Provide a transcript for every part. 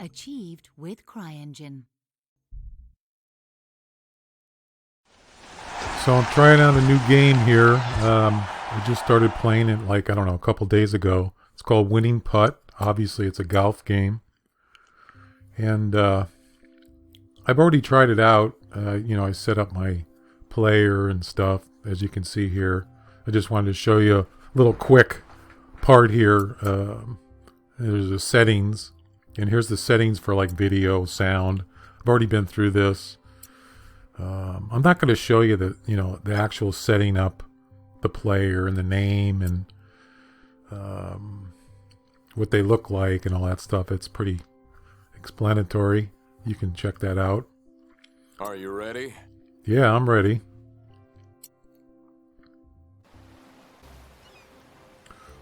Achieved with CryEngine. So I'm trying out a new game here. I just started playing it like, I don't know, a couple days ago. It's called Winning Putt. Obviously, it's a golf game. And I've already tried it out. I set up my player and stuff, as you can see here. I just wanted to show you a little quick part here. There's the settings. And here's the settings for like video, sound. I've already been through this. I'm not going to show you the actual setting up the player and the name and what they look like and all that stuff. It's pretty explanatory. You can check that out. Are you ready? Yeah, I'm ready.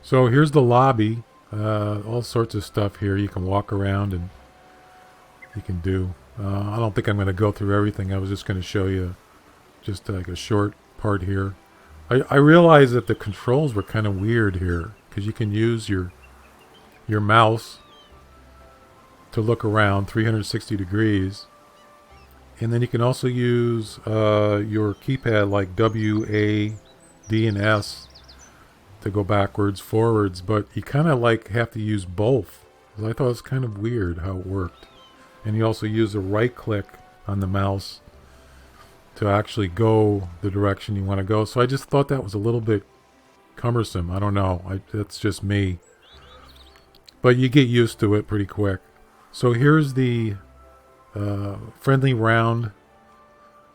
So here's the lobby. All sorts of stuff here. You can walk around and you can do. I don't think I'm going to go through everything. I was just going to show you just like a short part here. I realized that the controls were kind of weird here because you can use your mouse to look around 360 degrees. And then you can also use your keypad like W, A, D, and S to go backwards, forwards. But you kind of like have to use both. I thought it was kind of weird how it worked. And you also use a right click on the mouse to actually go the direction you want to go. So I just thought that was a little bit cumbersome. I don't know. That's just me. But you get used to it pretty quick. So here's the friendly round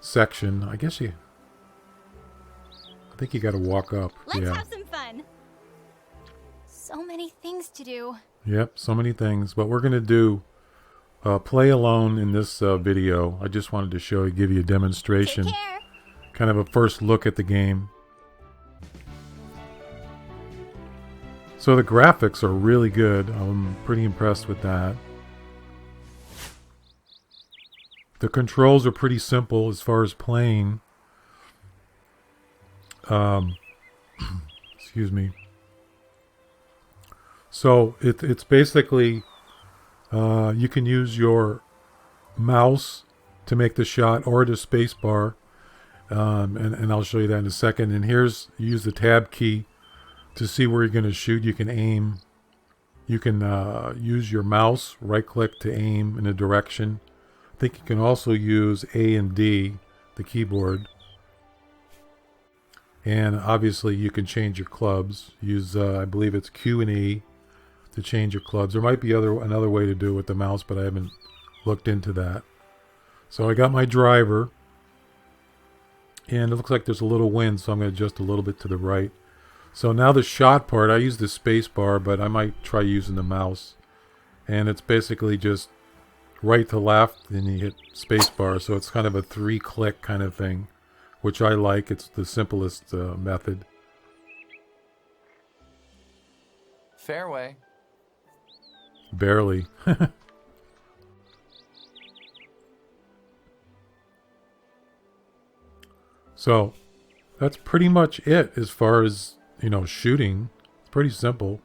section. I think you got to walk up. Let's have some fun. So many things to do. Yep, so many things. But we're going to do play alone in this video. I just wanted to give you a demonstration. Take care. Kind of a first look at the game. So the graphics are really good. I'm pretty impressed with that. The controls are pretty simple as far as playing. Excuse me. So it's basically you can use your mouse to make the shot or the space bar, and I'll show you that in a second. And here's, use the tab key to see where you're going to shoot. You can aim. You can use your mouse, right click to aim in a direction. I think you can also use A and D, the keyboard. And obviously you can change your clubs. Use, I believe it's Q and E to change your clubs. There might be another way to do it with the mouse, but I haven't looked into that. So I got my driver. And it looks like there's a little wind, so I'm going to adjust a little bit to the right. So now the shot part, I use the space bar, but I might try using the mouse. And it's basically just right to left, and you hit space bar. So it's kind of a 3-click kind of thing, which I like. It's the simplest method. Fairway. Barely. So that's pretty much it as far as, shooting. It's pretty simple.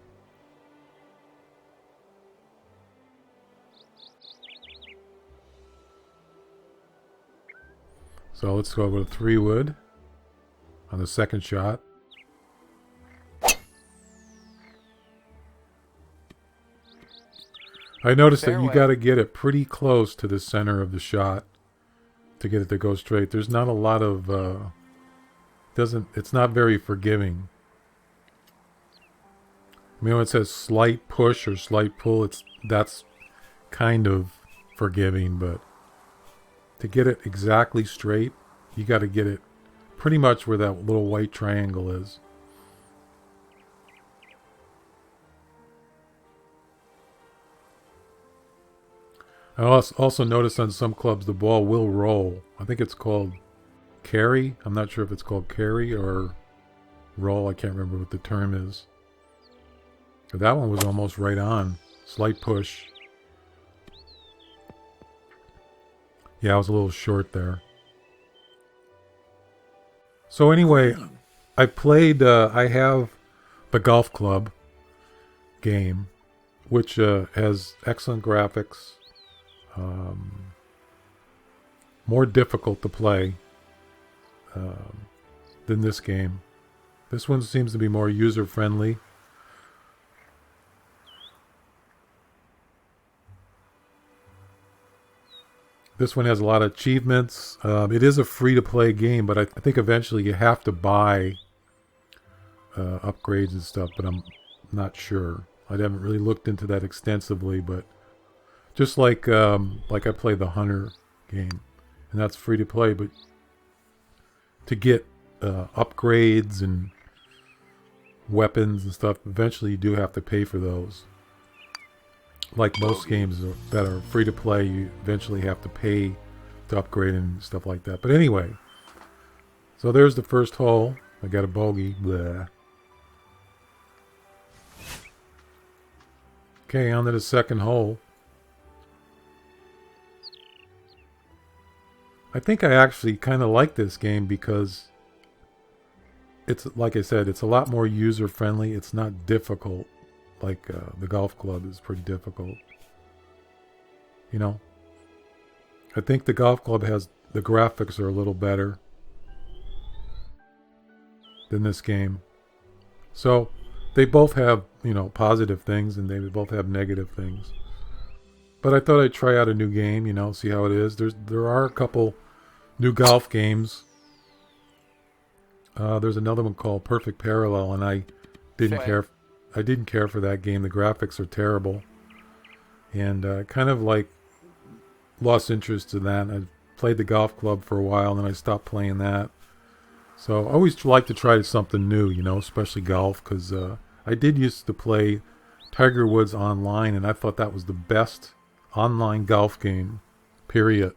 So let's go with a 3-wood on the second shot. I noticed that you got to get it pretty close to the center of the shot to get it to go straight. There's not a lot of it's not very forgiving. I mean, when it says slight push or slight pull, that's kind of forgiving, but to get it exactly straight, you got to get it pretty much where that little white triangle is. I also noticed on some clubs the ball will roll. I think it's called carry. I'm not sure if it's called carry or roll. I can't remember what the term is. But that one was almost right on. Slight push. Yeah, I was a little short there. So anyway, I have the golf club game, which has excellent graphics. more difficult to play than this game. This one seems to be more user-friendly. This one has a lot of achievements. It is a free-to-play game, but I think eventually you have to buy upgrades and stuff, but I'm not sure. I haven't really looked into that extensively, but just like I play the Hunter game, and that's free-to-play, but to get upgrades and weapons and stuff, eventually you do have to pay for those. Like most games that are free to play, you eventually have to pay to upgrade and stuff like that. But anyway, so there's the first hole. I got a bogey. Blah. Okay, on to the second hole. I think I actually kind of like this game because it's, like I said, it's a lot more user-friendly. It's not difficult. Like the golf club is pretty difficult. You know? I think the golf club has... the graphics are a little better than this game. So, they both have, you know, positive things and they both have negative things. But I thought I'd try out a new game, you know, see how it is. There are a couple new golf games. There's another one called Perfect Parallel, and I didn't care for that game. The graphics are terrible. And kind of like lost interest in that. I played the golf club for a while, and then I stopped playing that. So I always like to try something new, you know, especially golf, because I did used to play Tiger Woods online, and I thought that was the best online golf game, period.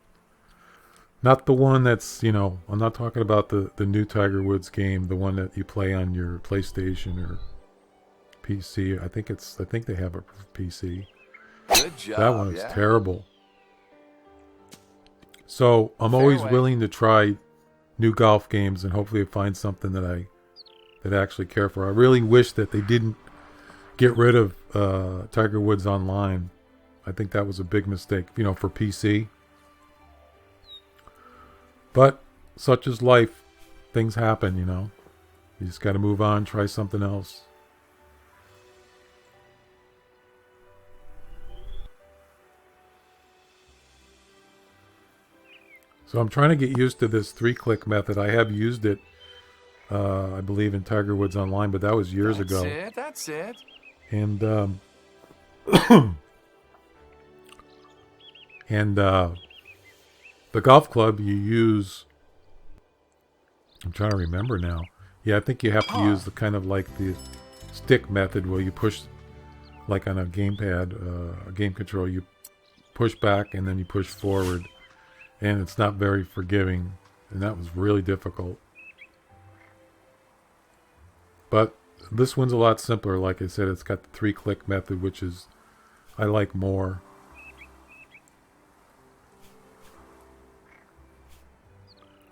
Not the one that's, you know, I'm not talking about the new Tiger Woods game, the one that you play on your PlayStation or PC. I think they have a PC. Good job. That one is terrible. So I'm always willing to try new golf games and hopefully find something that I actually care for. I really wish that they didn't get rid of Tiger Woods Online. I think that was a big mistake, you know, for PC. But such is life. Things happen, you know. You just got to move on, try something else. So I'm trying to get used to this 3-click method. I have used it, I believe, in Tiger Woods Online, but that was years ago. That's it. And and the golf club you use, I'm trying to remember now. Yeah, I think you have to use the kind of like the stick method where you push, like on a gamepad, a game control, you push back and then you push forward. And it's not very forgiving. And that was really difficult. But this one's a lot simpler. Like I said, it's got the 3-click method, which is I like more.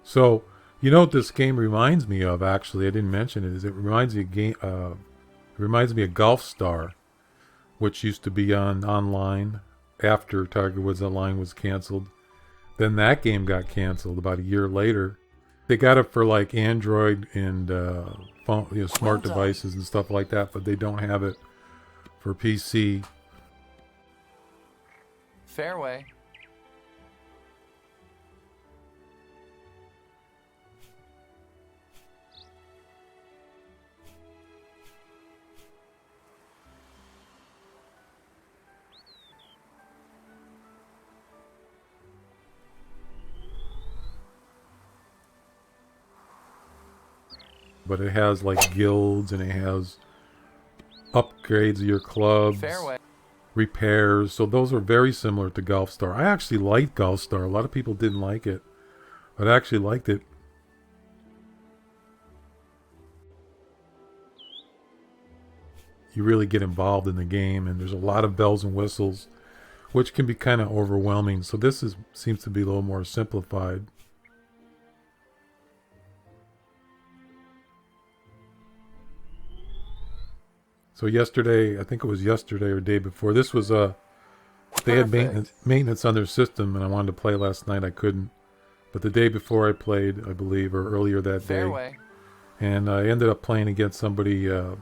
So, you know what this game reminds me of, actually, I didn't mention it, is it reminds me of Golf Star, which used to be on online after Tiger Woods Online was canceled. Then that game got canceled about a year later. They got it for like Android and phone, you know, smart devices and stuff like that, but they don't have it for PC. Fairway. But it has like guilds and it has upgrades of your clubs, Fairway. repairs. So those are very similar to Golf Star. I actually liked Golf Star. A lot of people didn't like it, but I actually liked it. You really get involved in the game, and there's a lot of bells and whistles, which can be kind of overwhelming. So this seems to be a little more simplified. So yesterday, I think it was yesterday or day before, this they had Perfect. maintenance on their system, and I wanted to play last night. I couldn't. But the day before I played, I believe, or earlier that day. Fairway. And I ended up playing against somebody, a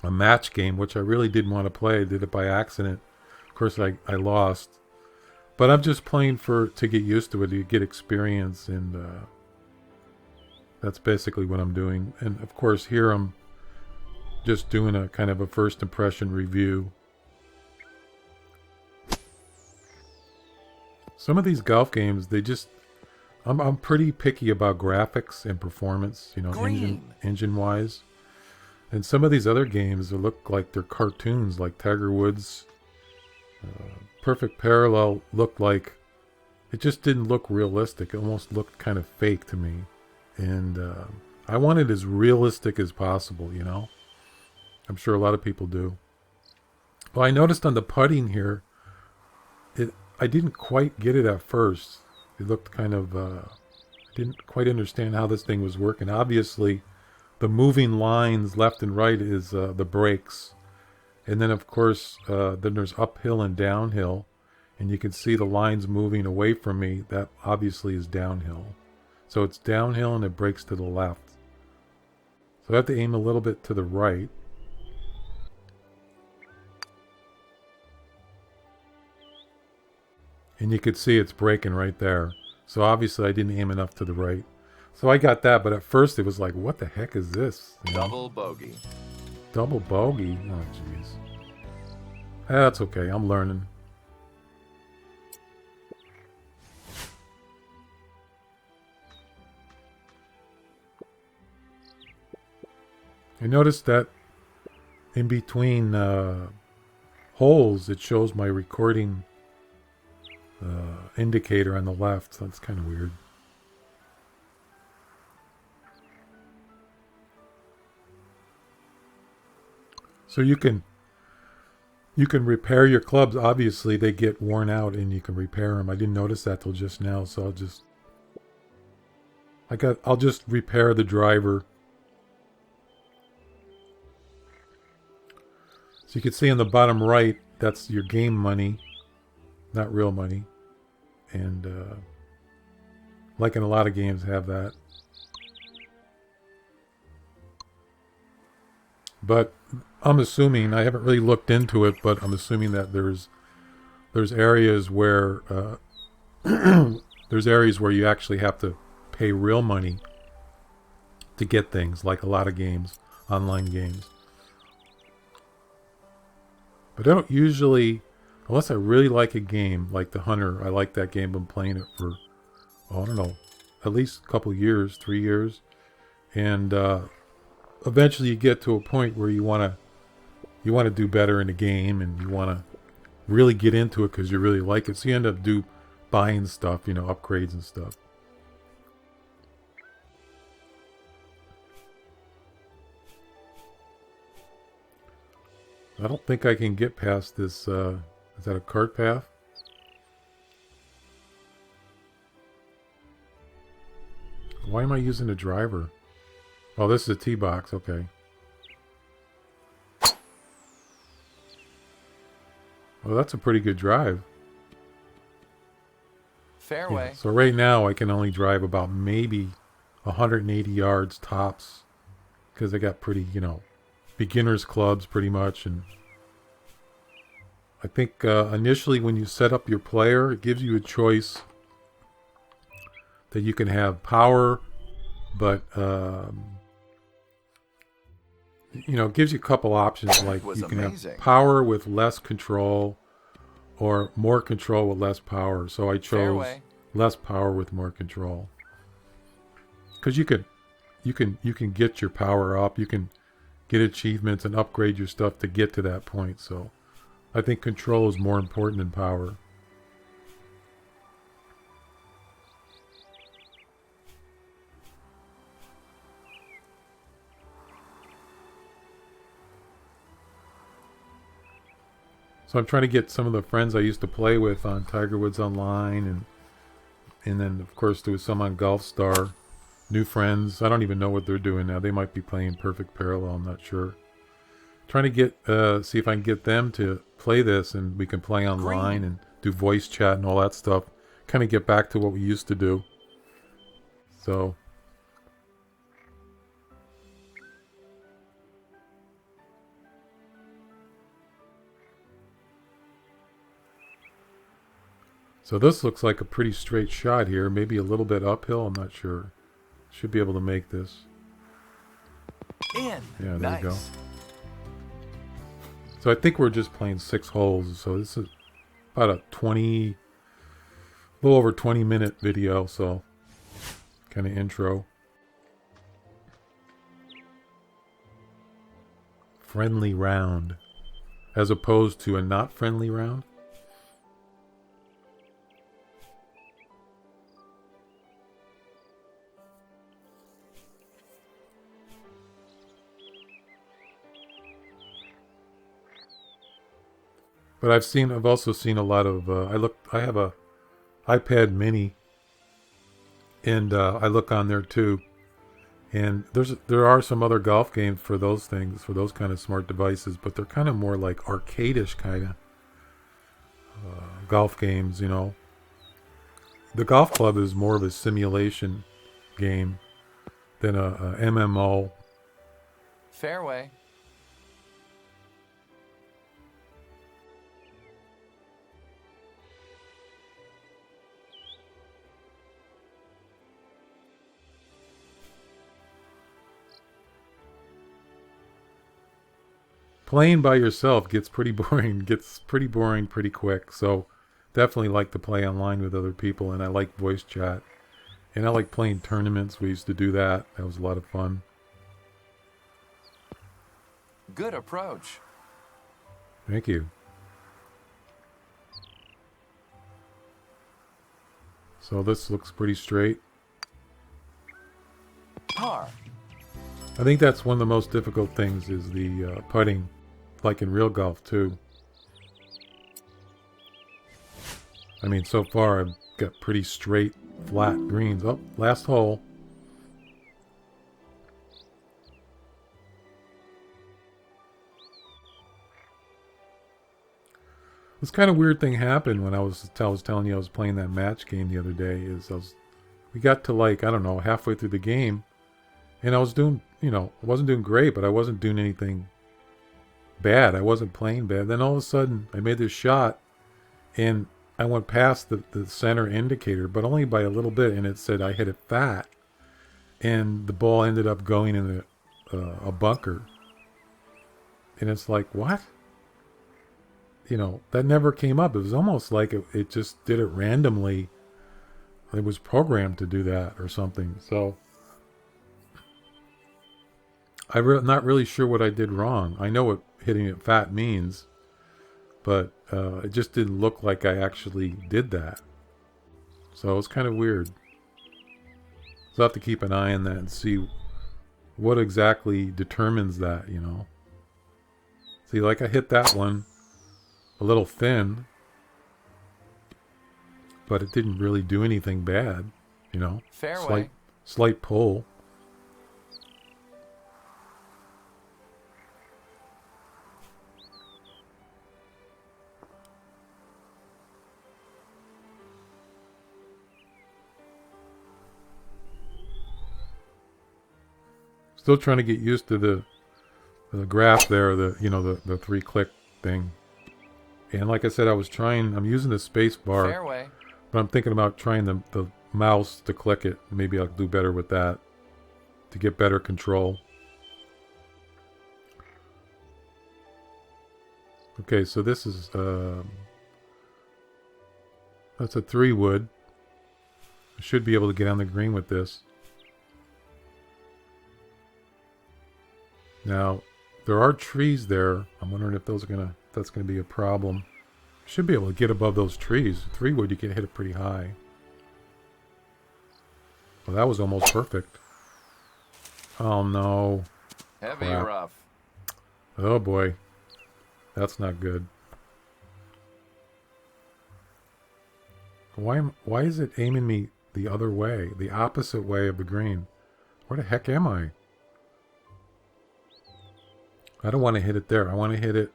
match game, which I really didn't want to play. I did it by accident. Of course, I lost. But I'm just playing to get used to it, to get experience, and that's basically what I'm doing. And of course, here I'm just doing a kind of a first impression review. Some of these golf games, they just... I'm pretty picky about graphics and performance, you know, engine wise. And some of these other games, they look like they're cartoons, like Tiger Woods. Perfect Parallel looked like... It just didn't look realistic. It almost looked kind of fake to me. And I want it as realistic as possible, you know. I'm sure a lot of people do. Well, I noticed on the putting here, I didn't quite get it at first. It looked kind of... I didn't quite understand how this thing was working. Obviously, the moving lines left and right is the brakes. And then, of course, then there's uphill and downhill. And you can see the lines moving away from me. That obviously is downhill. So it's downhill and it brakes to the left. So I have to aim a little bit to the right. And you could see it's braking right there. So obviously I didn't aim enough to the right. So I got that, but at first it was like, what the heck is this? You know? Double bogey. Double bogey? Oh, jeez. That's okay, I'm learning. I noticed that in between holes, it shows my recording indicator on the left. So that's kind of weird. So you can repair your clubs. Obviously, they get worn out, and you can repair them. I didn't notice that till just now, so I'll just repair the driver. So you can see on the bottom right, that's your game money, not real money. And like in a lot of games have that. But I'm assuming, I haven't really looked into it, but I'm assuming that there's areas where there's areas where you actually have to pay real money to get things, like a lot of games, online games. But I don't usually, unless I really like a game, like The Hunter. I like that game. Been playing it for, I don't know, at least a couple years, 3 years. And eventually you get to a point where you want to do better in the game, and you want to really get into it because you really like it. So you end up buying stuff, you know, upgrades and stuff. I don't think I can get past this. Is that a cart path? Why am I using a driver? Oh, this is a tee box. Okay. Well, that's a pretty good drive. Fairway. Yeah, so right now I can only drive about maybe 180 yards tops, because I got pretty, you know, beginner's clubs pretty much. And I think initially when you set up your player, it gives you a choice that you can have power, but you know, it gives you a couple options, like you can have power with less control or more control with less power. So I chose less power with more control, because you can get your power up, you can get achievements and upgrade your stuff to get to that point. So I think control is more important than power. So I'm trying to get some of the friends I used to play with on Tiger Woods Online, and then of course there was some on Golf Star. New friends. I don't even know what they're doing now. They might be playing Perfect Parallel. I'm not sure. trying to get see if I can get them to play this, and we can play online and do voice chat and all that stuff. Kind of get back to what we used to do. So this looks like a pretty straight shot here. Maybe a little bit uphill. I'm not sure. Should be able to make this. In. Yeah, there nice. you go. So I think we're just playing 6 holes. So this is about a little over 20-minute video. So kind of intro. Friendly round, as opposed to a not friendly round. But I've also seen a lot of, I have a iPad mini, and I look on there too. And there are some other golf games for those things, for those kind of smart devices, but they're kind of more like arcadish kind of golf games, you know. The golf club is more of a simulation game than a MMO. Fairway. Playing by yourself gets pretty boring. Pretty quick. So definitely like to play online with other people, and I like voice chat. And I like playing tournaments. We used to do that. That was a lot of fun. Good approach. Thank you. So this looks pretty straight. Par. I think that's one of the most difficult things is the putting, like in real golf too. I mean, so far I've got pretty straight, flat greens. Oh, last hole. This kind of weird thing happened when I was telling you I was playing that match game the other day. We got to, like, I don't know, halfway through the game, and I was doing, you know, I wasn't doing great, but I wasn't doing anything bad. I wasn't playing bad. Then all of a sudden, I made this shot, and I went past the center indicator, but only by a little bit, and it said I hit it fat, and the ball ended up going in a bunker. And it's like, what? You know, that never came up. It was almost like it just did it randomly. It was programmed to do that or something. So I'm not really sure what I did wrong. I know what hitting it fat means, but it just didn't look like I actually did that. So it's kind of weird. So I have to keep an eye on that and see what exactly determines that, you know. See, like I hit that one a little thin, but it didn't really do anything bad, you know. Fairway. Slight pull. Still trying to get used to the graph there, the 3-click thing. And like I said, I'm using the space bar, Fairway. but I'm thinking about trying the mouse to click it. Maybe I'll do better with that to get better control. Okay, so this is, that's a 3-wood. I should be able to get on the green with this. Now, there are trees there. I'm wondering if that's gonna be a problem. Should be able to get above those trees. 3-wood, you can hit it pretty high. Well, that was almost perfect. Oh no. Heavy Crap. rough. Oh boy. That's not good. Why is it aiming me the other way? The opposite way of the green? Where the heck am I? I don't want to hit it there. I want to hit it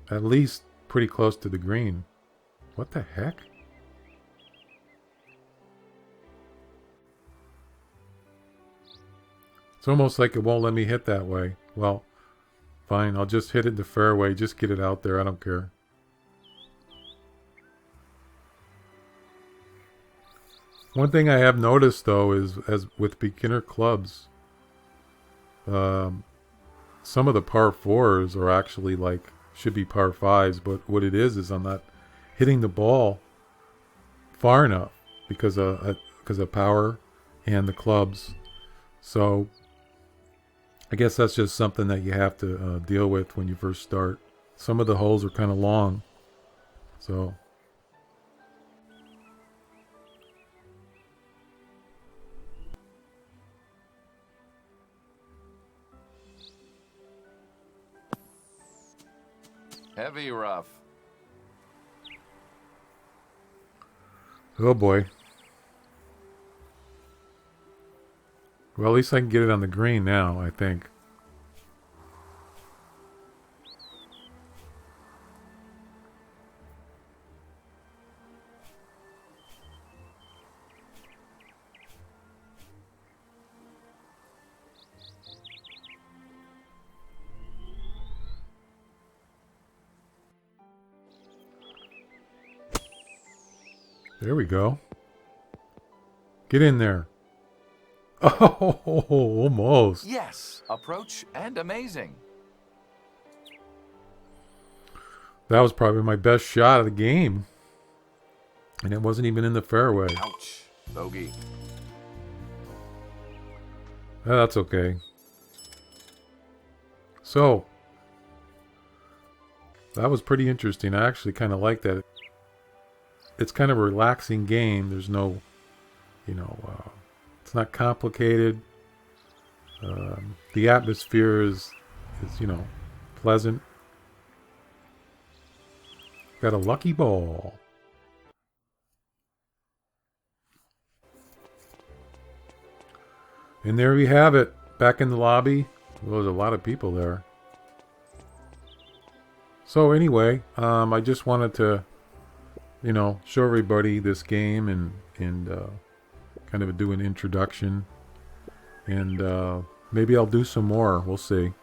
at least pretty close to the green. What the heck? It's almost like it won't let me hit that way. Well, fine. I'll just hit it in the fairway. Just get it out there. I don't care. One thing I have noticed, though, is as with beginner clubs, some of the par 4s are actually like, should be par 5s, but what it is I'm not hitting the ball far enough because of power and the clubs. So I guess that's just something that you have to deal with when you first start. Some of the holes are kind of long, so. Heavy rough. Oh boy. Well, at least I can get it on the green now, I think. There we go. Get in there. Oh, almost. Yes, approach and amazing. That was probably my best shot of the game. And it wasn't even in the fairway. Ouch. Bogey. That's okay. So, that was pretty interesting. I actually kind of like that. It's kind of a relaxing game. There's no, it's not complicated. The atmosphere is pleasant. Got a lucky ball. And there we have it. Back in the lobby. Well, there's a lot of people there. So anyway, I just wanted to, show everybody this game and kind of do an introduction. And maybe I'll do some more. We'll see.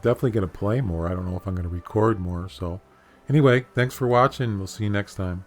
Definitely going to play more. I don't know if I'm going to record more. So anyway, thanks for watching. We'll see you next time.